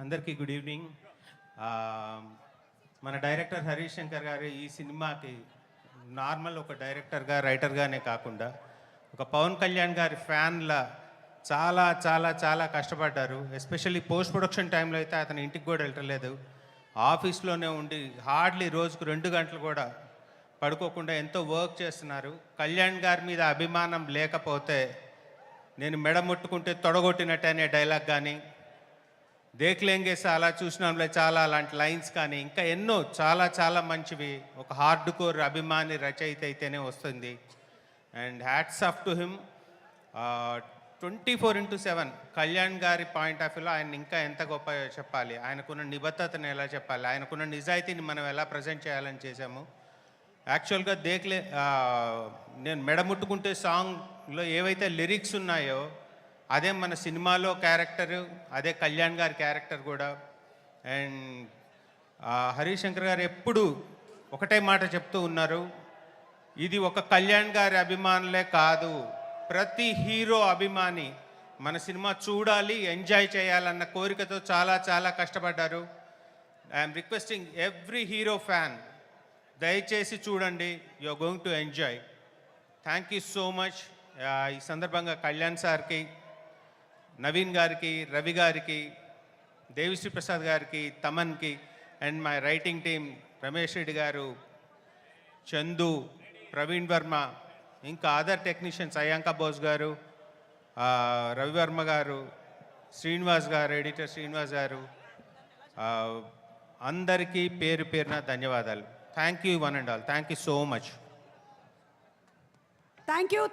అందరికీ good evening. మన director Harish Shankar గారు ఈ సినిమాకి నార్మల్ ఒక డైరెక్టర్గా రైటర్గానే కాకుండా ఒక పవన్ కళ్యాణ్ గారి ఫ్యాన్ల చాలా చాలా చాలా కష్టపడ్డారు. ఎస్పెషల్లీ పోస్ట్ ప్రొడక్షన్ టైంలో అయితే అతను ఇంటికి కూడా వెళ్ళలేదు, ఆఫీస్లోనే ఉండి హార్డ్లీ రోజుకు 2 గంటలు కూడా పడుకోకుండా ఎంతో వర్క్ చేస్తున్నారు. కళ్యాణ్ గారి మీద అభిమానం లేకపోతే నేను మెడ ముట్టుకుంటే తొడగొట్టినట్టు అనే డైలాగ్ కానీ, దేఖ్లేంగే అలా చూసినాంలే చాలా అలాంటి లైన్స్ కానీ, ఇంకా ఎన్నో చాలా చాలా మంచివి ఒక హార్డ్ కోర్ అభిమాని రచయిత అయితేనే వస్తుంది. And hats off to him. 24/7 Kalyan గారి పాయింట్ ఆఫ్ వ్యూలో ఆయన ఇంకా ఎంత గొప్ప చెప్పాలి, ఆయనకున్న నిబద్ధతను ఎలా చెప్పాలి, ఆయనకున్న నిజాయితీని మనం ఎలా ప్రజెంట్ చేయాలని చేశాము. యాక్చువల్గా నేను మెడముట్టుకుంటే సాంగ్లో ఏవైతే లిరిక్స్ ఉన్నాయో అదే మన సినిమాలో క్యారెక్టరు, అదే కళ్యాణ్ గారి క్యారెక్టర్ కూడా. అండ్ హరీష్ శంకర్ గారు ఎప్పుడు ఒకటే మాట చెప్తూ ఉన్నారు, ఇది ఒక కళ్యాణ్ గారి అభిమానులే కాదు, ప్రతి హీరో అభిమాని మన సినిమా చూడాలి, ఎంజాయ్ చేయాలన్న కోరికతో చాలా చాలా కష్టపడ్డారు. I'm requesting every hero fan, దయచేసి చూడండి, you are going to enjoy. Thank you so much. ఈ సందర్భంగా కళ్యాణ్ సార్కి, నవీన్ గారికి, రవి గారికి, దేవిశ్రీ ప్రసాద్ గారికి, తమన్కి, and my writing team Ramesh Reddy గారు, చందు, ప్రవీణ్ వర్మ, ఇంకా అదర్ టెక్నీషియన్స్ అయాంక బోస్ గారు, రవివర్మ గారు, శ్రీనివాస్ గారు, ఎడిటర్ శ్రీనివాస్ గారు, అందరికీ పేరు పేరున ధన్యవాదాలు. Thank you one and all. Thank you so much. Thank you.